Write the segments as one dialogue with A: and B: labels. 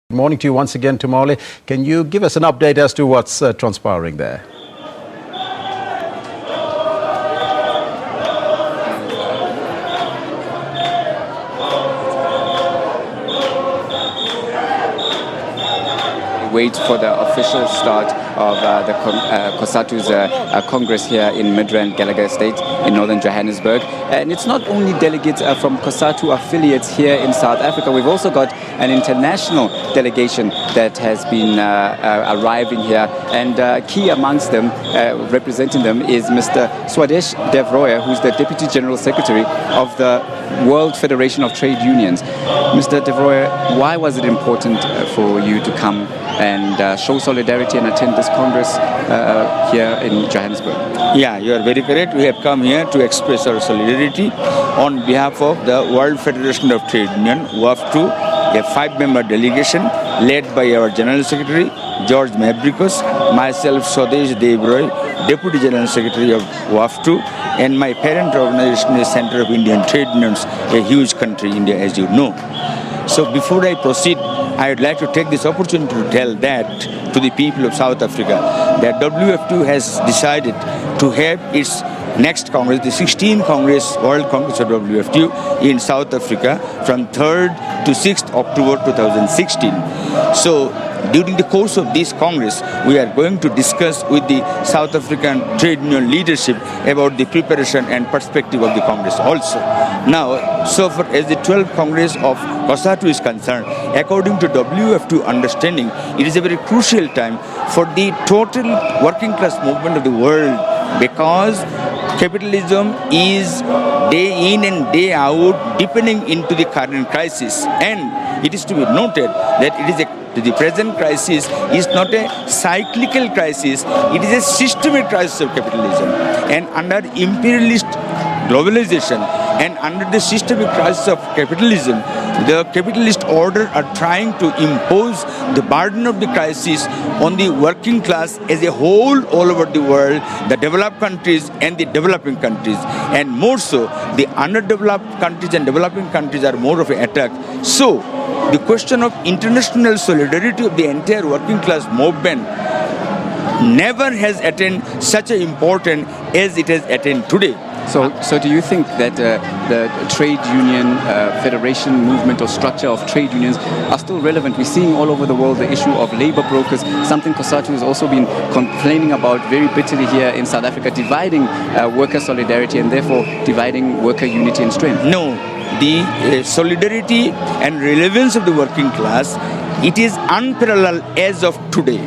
A: Good morning to you once again, Tumole. Can you give us an update as to what's transpiring there?
B: Wait for the official start of the Cosatu's Congress here in Midrand, Gallagher Estate in northern Johannesburg. And it's not only delegates from Cosatu affiliates here in South Africa. We've also got an international delegation that has been arriving here. And key amongst them, representing them, is Mr. Swadesh Devroye, who's the Deputy General Secretary of the World Federation of Trade Unions. Mr. Devroye, why was it important for you to come and show solidarity and attend this Congress here in Johannesburg?
C: Yeah, you are very correct. We have come here to express our solidarity on behalf of the World Federation of Trade Union, WFTU, a 5-member delegation led by our General Secretary, George Mabricos, myself, Swadesh Devroye, Deputy General Secretary of WFTU, and my parent organization is Center of Indian Trade Unions, a huge country, India, as you know. So before I proceed, I would like to take this opportunity to tell that to the people of South Africa, that WFTU has decided to have its next Congress, the 16th Congress, World Congress of WFTU in South Africa from 3rd to 6th October 2016. So during the course of this Congress, we are going to discuss with the South African trade union leadership about the preparation and perspective of the Congress also. Now, so far as the 12th Congress of Cosatu is concerned, according to WFTU understanding, it is a very crucial time for the total working class movement of the world, because capitalism is day in and day out deepening into the current crisis. And it is to be noted that the present crisis is not a cyclical crisis, it is a systemic crisis of capitalism. And under imperialist globalization and under the systemic crisis of capitalism, the capitalist order are trying to impose the burden of the crisis on the working class as a whole all over the world, the developed countries and the developing countries. And more so, the underdeveloped countries and developing countries are more of an attack. So, the question of international solidarity of the entire working class movement never has attained such an importance as it has attained today.
B: So do you think that the trade union federation movement or structure of trade unions are still relevant? We're seeing all over the world the issue of labor brokers, something Cosatu has also been complaining about very bitterly here in South Africa, dividing worker solidarity and therefore dividing worker unity and strength.
C: No, the solidarity and relevance of the working class, it is unparalleled as of today.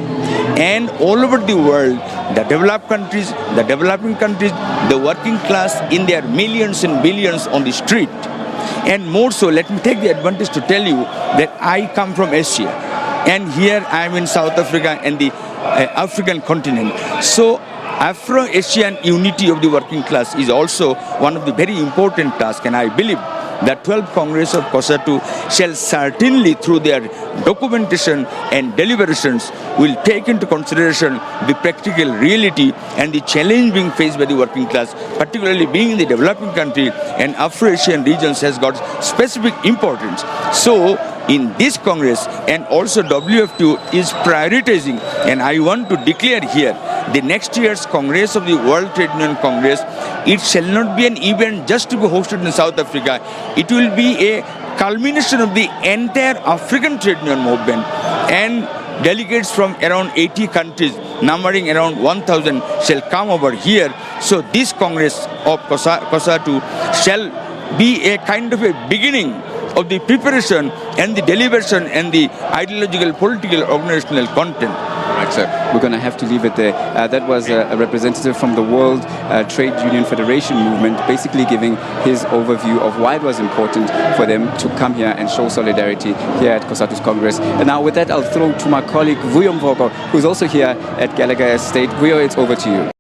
C: And all over the world, the developed countries, the developing countries, the working class in their millions and billions on the street. And more so, let me take the advantage to tell you that I come from Asia. And here I am in South Africa and the African continent. So Afro-Asian unity of the working class is also one of the very important tasks. And I believe the 12th Congress of Cosatu shall certainly, through their documentation and deliberations, will take into consideration the practical reality and the challenge being faced by the working class, particularly being in the developing country and Afro-Asian regions has got specific importance. So, in this Congress, and also WFTU is prioritizing, and I want to declare here, the next year's Congress of the World Trade Union Congress, it shall not be an event just to be hosted in South Africa. It will be a culmination of the entire African trade union movement, and delegates from around 80 countries, numbering around 1,000, shall come over here. So this Congress of Cosatu shall be a kind of a beginning of the preparation and the deliberation and the ideological, political, organizational content.
B: Right, sir. We're going to have to leave it there. That was a representative from the World Trade Union Federation movement, basically giving his overview of why it was important for them to come here and show solidarity here at Cosatu's Congress. And now with that, I'll throw to my colleague Vuyo Mvoko, who's also here at Gallagher Estate. Vuyo, it's over to you.